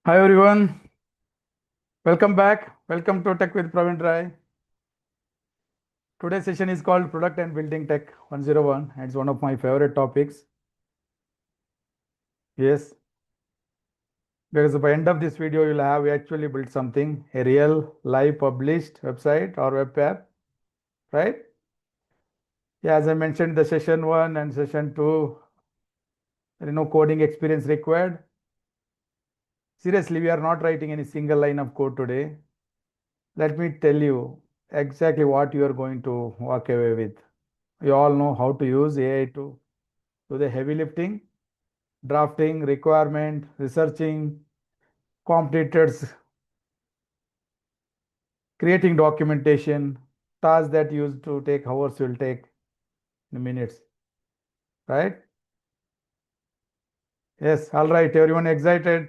Hi everyone, welcome back. Welcome to Tech with Praveen Rai. Today's session is called Product and Building Tech 101. It's one of my favorite topics. Yes, because by end of this video, you'll have actually built something, a real live published website or web app, right? Yeah, as I mentioned, the session one and session two, coding experience required. Seriously, we are not writing any single line of code today. Let me tell you exactly what you are going to walk away with. You all know how to use AI to do the heavy lifting, drafting, requirement, researching, completers, creating documentation, tasks that used to take hours will take minutes, right? Yes, all right, everyone excited?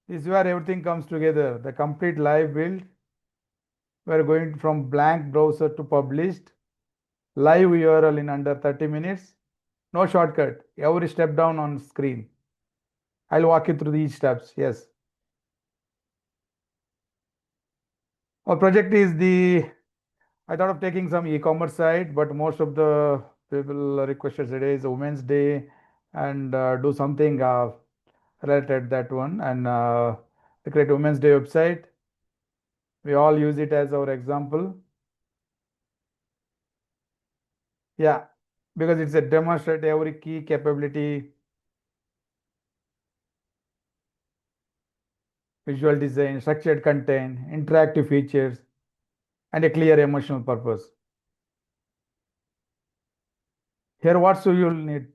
This is where everything comes together. The complete live build. We're going from blank browser to published, live URL in under 30 minutes. No shortcut, every step down on screen. I'll walk you through these steps. Yes. Our project is I thought of taking some e-commerce site, but most of the people requested today is Women's Day and do something related that one and create Women's Day website. We all use it as our example. Yeah, because it's a demonstrate every key capability, visual design, structured content, interactive features, and a clear emotional purpose. Here, what so you'll need?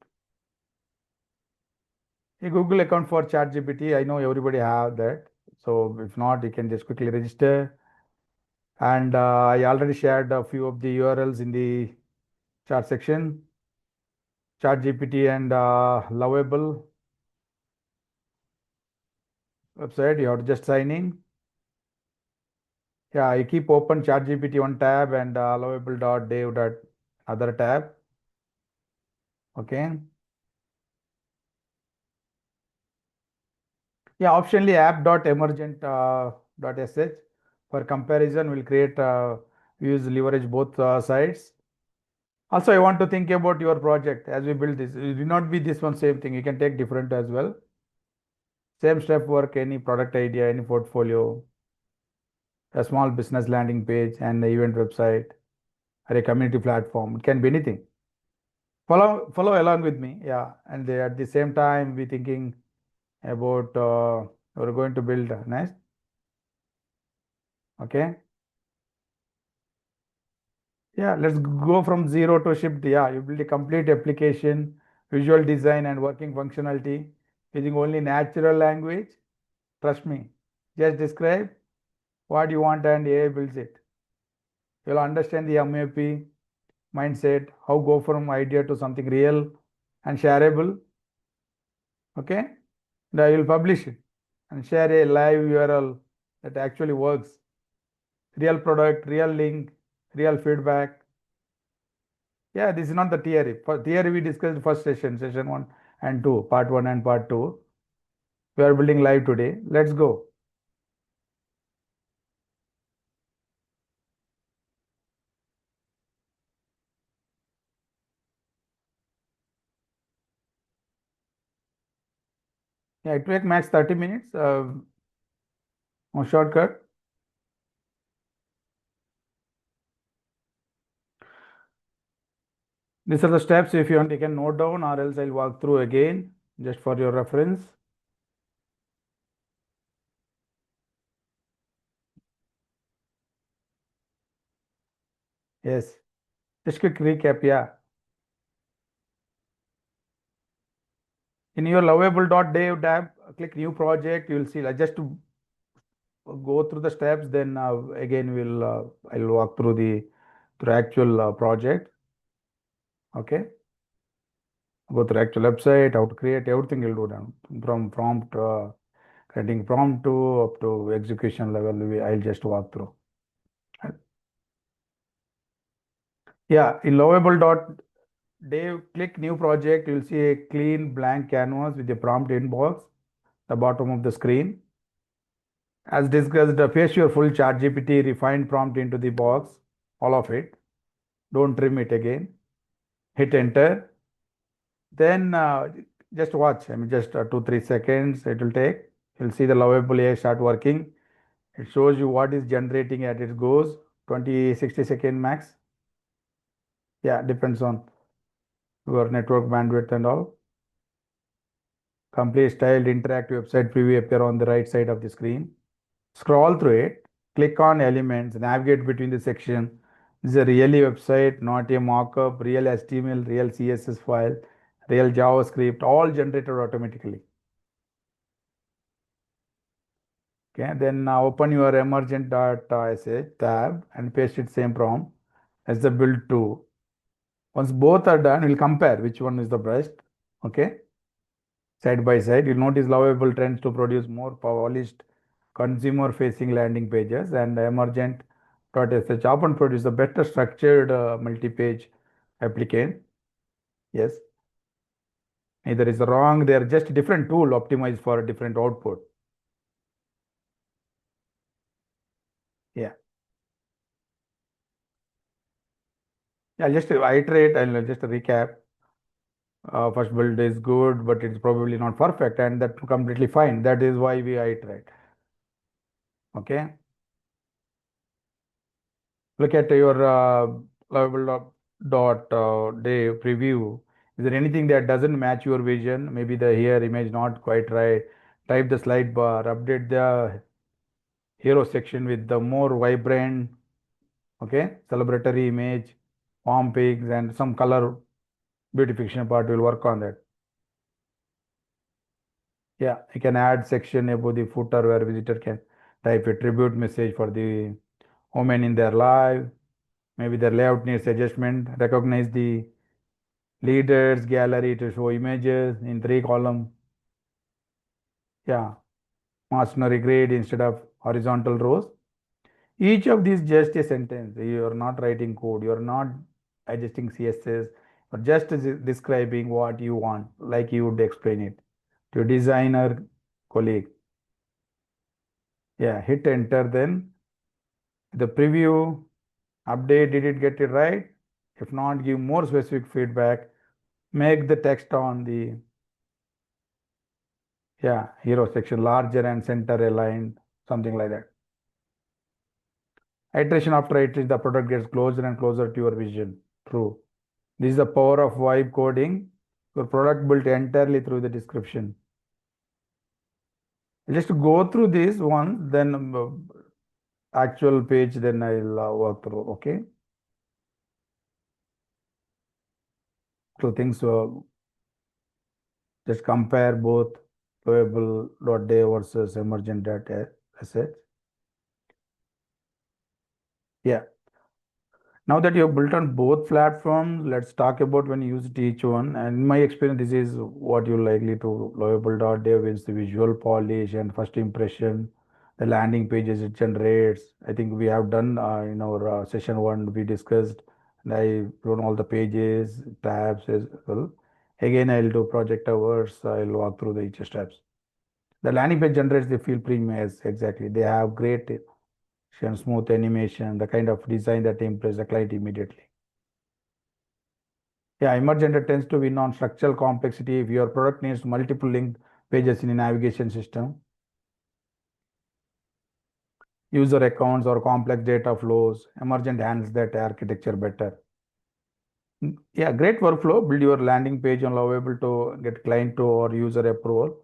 A Google account for ChatGPT. I know everybody have that. So if not, you can just quickly register. And I already shared a few of the URLs in the chat section. ChatGPT and Lovable website. You have to just sign in. Yeah, I keep open ChatGPT one tab and Lovable.dev other tab. Okay. Yeah, optionally app.emergent.sh for comparison will create use leverage both sides. Also, I want to think about your project as we build this. It will not be this one same thing. You can take different as well. Same step work, any product idea, any portfolio, a small business landing page, and the event website, or a community platform. It can be anything. Follow along with me. Yeah. And at the same time, be thinking about we're going to build next. Okay. Yeah, let's go from zero to shift. Yeah, you build a complete application, visual design, and working functionality using only natural language. Trust me. Just describe what you want and AI builds it. You'll understand the MAP mindset, how go from idea to something real and shareable. Okay. Now you'll publish it and share a live URL that actually works. Real product, real link, real feedback. Yeah, this is not the theory. For theory, we discussed first session one and two, part one and part two. We are building live today. Let's go. Yeah, it take max 30 minutes. No shortcut. These are the steps. If you want, you can note down, or else I'll walk through again just for your reference. Yes. Just quick recap. Yeah. In your Lovable.dev tab, click new project. You will see just to go through the steps. Then again, I'll walk through the through actual project. Okay. Go through actual website, how to create everything. You'll do down from prompt creating prompt to up to execution level. I'll just walk through. Yeah. In Lovable.dev, click new project. You'll see a clean blank canvas with a prompt inbox. the bottom of the screen. As discussed, paste your full ChatGPT refined prompt into the box, all of it. Don't trim it again. Hit enter. Then just watch. I mean, just 2-3 seconds it will take. You'll see the Lovable AI start working. It shows you what is generating at its goes 20-60 second max. Yeah, depends on your network bandwidth and all. Complete styled interactive website preview appear on the right side of the screen. Scroll through it, click on elements, navigate between the section. This is a really website, not a mock-up, real HTML, real CSS file, real JavaScript, all generated automatically. Okay, then now open your Emergent.sh tab and paste it same prompt as the build to. Once both are done, we'll compare which one is the best. Okay, side by side, you'll notice Lovable trends to produce more polished consumer-facing landing pages, and Emergent.sh often produce a better structured multi-page applicant. Yes, neither is wrong. They are just different tool optimized for different output. Yeah. Yeah, just to iterate and just a recap. First build is good, but it's probably not perfect, and that's completely fine. That is why we iterate. Okay. Look at your Lovable.dev preview. Is there anything that doesn't match your vision? Maybe the here image not quite right. Type the slide bar, update the hero section with the more vibrant, okay, celebratory image, palm pigs, and some color beautification part. Will work on that. Yeah, you can add section above the footer where visitor can type a tribute message for the women in their life. Maybe their layout needs adjustment. Recognize the leaders gallery to show images in 3 column. Yeah, masonry grid instead of horizontal rows. Each of these just a sentence. You are not writing code. You are not adjusting CSS. Or just describing what you want, like you would explain it to your designer colleague. Yeah, hit enter. Then the preview update. Did it get it right? If not, give more specific feedback. Make the text on the hero section larger and center aligned, something like that. Iteration after iteration, the product gets closer and closer to your vision. True. This is the power of vibe coding. Your product built entirely through the description. Just go through this one, then actual page, then I'll work through. Okay. So things just compare both Lovable.dev versus Emergent.sh. Yeah. Now that you have built on both platforms, let's talk about when you used each one. And in my experience, this is what you're likely to. Lovable.dev is the visual polish and first impression, the landing pages it generates. I think we have done in our session one, we discussed, and I wrote all the pages, tabs as well. Again, I'll do project hours. I'll walk through the each steps. The landing page generates the feel premium as exactly. They have great smooth animation, the kind of design that impresses the client immediately. Yeah, Emergent tends to win on structural complexity. If your product needs multiple linked pages in a navigation system, user accounts or complex data flows, Emergent handles that architecture better. Yeah, great workflow. Build your landing page on Lovable to get client to or user approval.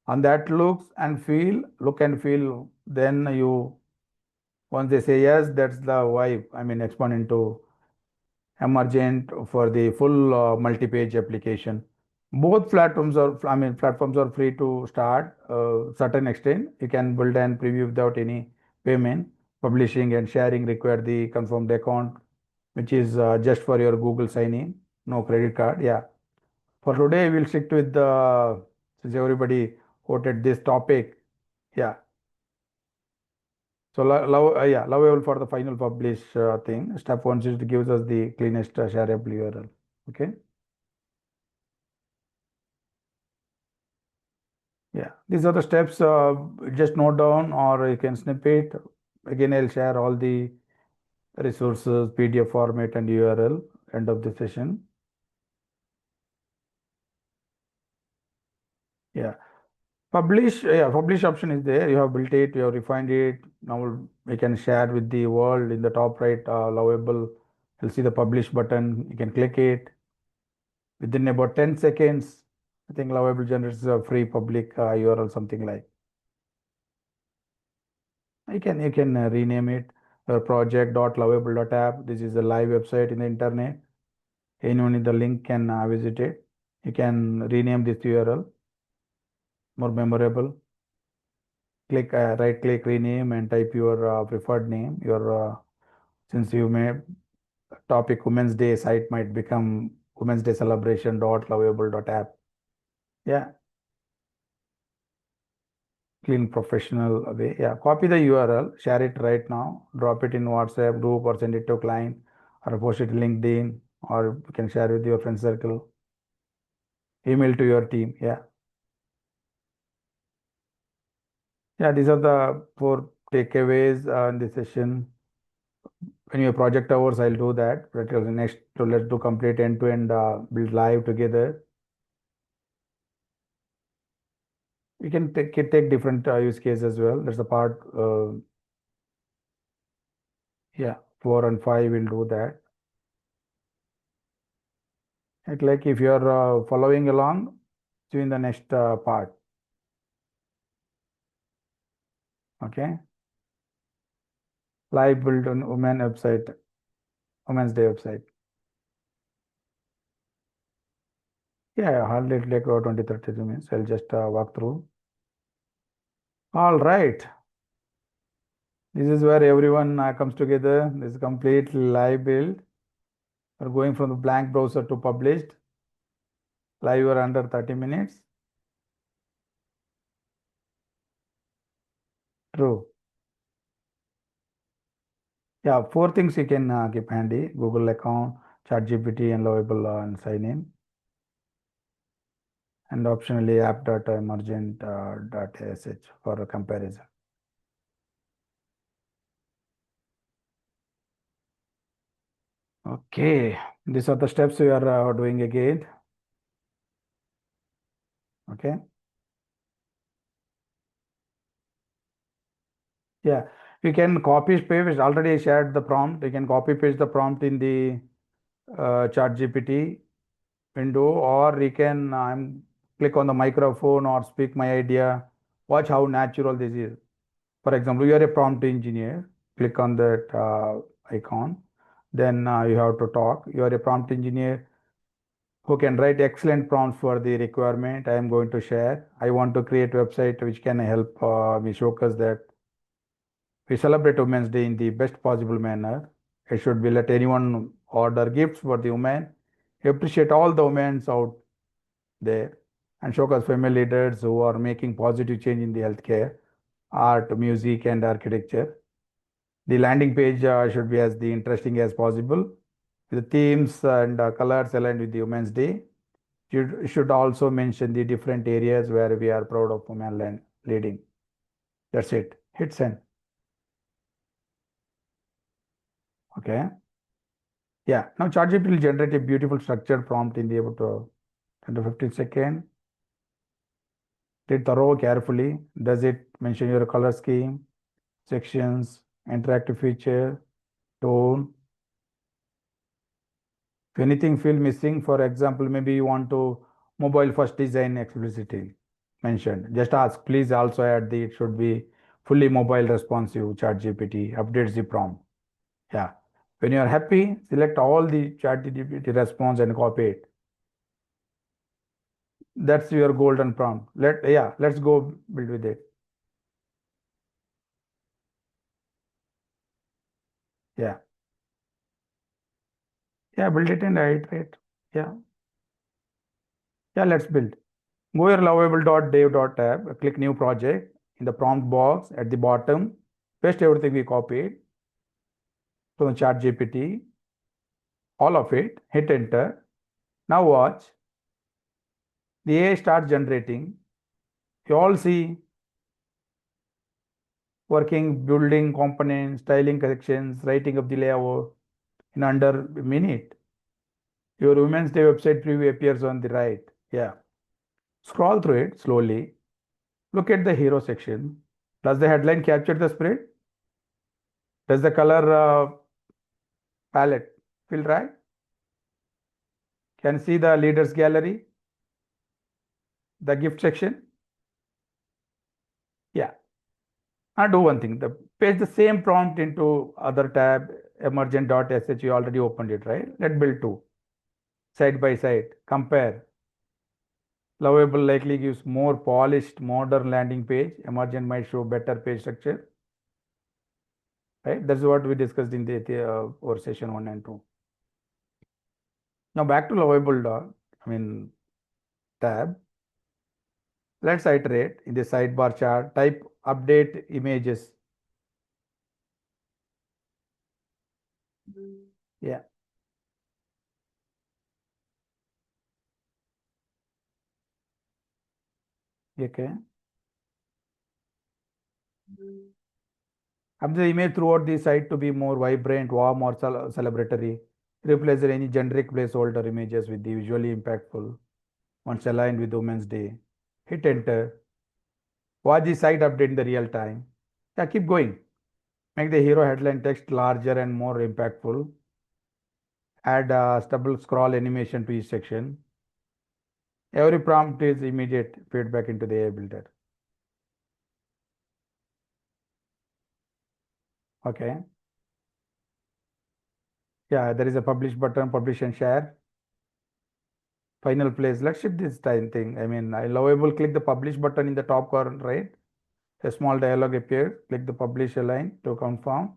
On that look and feel, then you once they say yes, that's the vibe. I mean, expand into Emergent for the full multi-page application. Both platforms are free to start. Certain extent, you can build and preview without any payment. Publishing and sharing require the confirmed account, which is just for your Google sign in, no credit card. Yeah. For today, we'll stick with the since everybody quoted this topic. Yeah. So Lovable for the final publish thing. Step one is to gives us the cleanest shareable URL. Okay. Yeah, these are the steps. Just note down or you can snip it. Again, I'll share all the resources, PDF format and URL end of the session. Yeah. Publish option is there. You have built it, you have refined it. Now we can share with the world in the top right, Lovable. You'll see the publish button. You can click it. Within about 10 seconds, I think Lovable generates a free public URL, something like. You can rename it project.lovable.app. This is a live website in the internet. Anyone in the link can visit it. You can rename this URL more memorable. Click right click rename and type your preferred name. Your since you may topic Women's Day site might become Women's Day celebration dot lovable dot app. Yeah, clean professional way. Yeah, copy the URL, share it right now, drop it in WhatsApp group or send it to a client or post it in LinkedIn or you can share with your friend circle. Email to your team. Yeah. Yeah, these are the four takeaways in this session. When your project hours, I'll do that. But next, so let's do complete end-to-end build live together. We can take different use case as well. That's the part. Yeah, 4 and 5 will do that. Like if you're following along, see you in the next part. Okay. Live build on Women's Day website. Yeah, hardly like 20-30 minutes. I'll just walk through. All right. This is where everyone comes together. This is complete live build. We're going from the blank browser to published. Live or under 30 minutes. True. Yeah, four things you can keep handy: Google account, ChatGPT, and Lovable and sign in. And optionally app.emergent.sh for a comparison. Okay, these are the steps we are doing again. Okay. Yeah, you can copy paste. Already shared the prompt. You can copy paste the prompt in the ChatGPT window, or you can click on the microphone or speak my idea. Watch how natural this is. For example, you are a prompt engineer. Click on that icon. Then you have to talk. You are a prompt engineer who can write excellent prompts for the requirement I am going to share. I want to create a website which can help me showcase that we celebrate Women's Day in the best possible manner. It should be let anyone order gifts for the women. Appreciate all the women out there and showcase female leaders who are making positive change in the healthcare, art, music, and architecture. The landing page should be as the interesting as possible. The themes and colors aligned with the Women's Day. You should also mention the different areas where we are proud of women leading. That's it. Hit send. Okay. Yeah. Now ChatGPT will generate a beautiful structured prompt in the about 10 to 15 seconds. Read thorough carefully. Does it mention your color scheme, sections, interactive feature, tone? If anything feel missing, for example, maybe you want to mobile first design explicitly mentioned. Just ask, please also add the it should be fully mobile responsive. ChatGPT updates the prompt. Yeah. When you are happy, select all the ChatGPT response and copy it. That's your golden prompt. Let's go build with it. Yeah. Yeah, build it and iterate. Yeah. Yeah, let's build. Go your lovable.dev.tab, click new project in the prompt box at the bottom. Paste everything we copied from the chat GPT, all of it, hit enter. Now watch. The AI starts generating. You all see working, building components, styling corrections, writing up the layout in under a minute. Your Women's Day website preview appears on the right. Yeah. Scroll through it slowly. Look at the hero section. Does the headline capture the spirit? Does the color palette feel right? Can see the leaders gallery, the gift section. Yeah. Now do one thing. Paste the same prompt into other tab, Emergent.sh. You already opened it, right? Let build two. Side by side. Compare. Lovable likely gives more polished, modern landing page. Emergent might show better page structure. Right? That's what we discussed in our session 1 and 2. Now back to Lovable tab. Let's iterate in the sidebar chart. Type update images. Yeah. Okay. Have the image throughout the site to be more vibrant, warm, or celebratory. Replace any generic placeholder images with the visually impactful ones aligned with Women's Day. Hit enter. Watch the site update in the real time. Yeah, keep going. Make the hero headline text larger and more impactful. Add a stubble scroll animation to each section. Every prompt is immediate feedback into the AI builder. Okay. Yeah, there is a publish button, publish and share. Final place. Let's shift this time thing. I Lovable, click the publish button in the top corner, right? A small dialog appears. Click the publish line to confirm.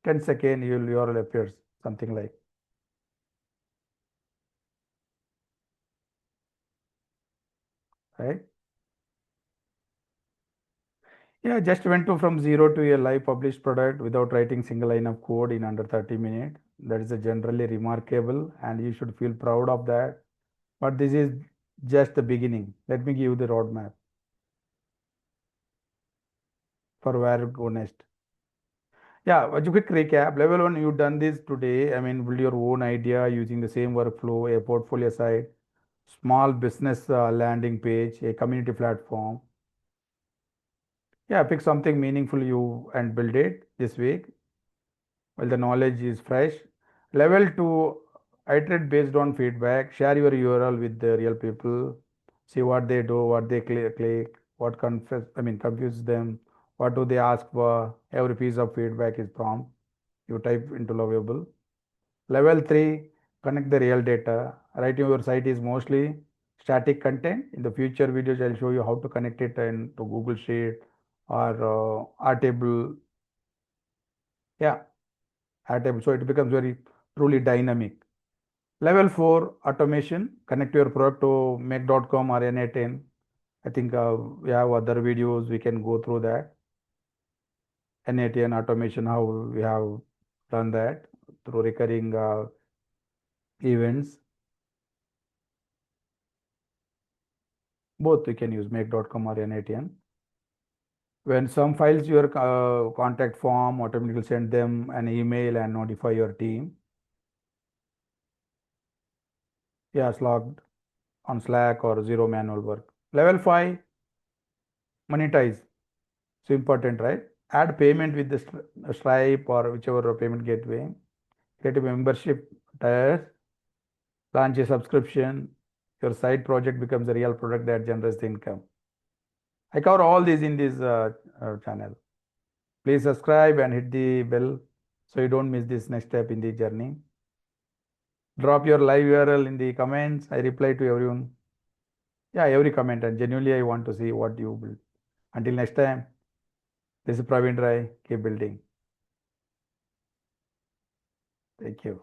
10 seconds, your URL appears. Something like. Right? Yeah, just went to from zero to a live published product without writing single line of code in under 30 minutes. That is a generally remarkable and you should feel proud of that. But this is just the beginning. Let me give you the roadmap for where to go next. Yeah, a quick recap. Level 1, you've done this today. Build your own idea using the same workflow, a portfolio site, small business landing page, a community platform. Yeah, pick something meaningful you and build it this week while the knowledge is fresh. Level 2, iterate based on feedback. Share your URL with the real people. See what they do, what they click, what confuse them, what do they ask for. Every piece of feedback is prompt. You type into Lovable. Level 3, connect the real data. Writing your site is mostly static content. In the future videos, I'll show you how to connect it into Google Sheet or Airtable. Yeah, Airtable. So it becomes very truly dynamic. Level 4, automation. Connect your product to make.com or N8N. I think we have other videos, we can go through that. N8N automation, how we have done that through recurring events. Both we can use make.com or N8N. When some files your contact form, automatically send them an email and notify your team. Yeah, logged on Slack or zero manual work. Level 5, monetize. So important, right? Add payment with the Stripe or whichever payment gateway. Get a membership tiers. Launch a subscription. Your side project becomes a real product that generates income. I cover all these in this channel. Please subscribe and hit the bell so you don't miss this next step in the journey. Drop your live URL in the comments. I reply to everyone. Yeah, every comment, and genuinely I want to see what you build. Until next time, this is Praveen Rai. Keep building. Thank you.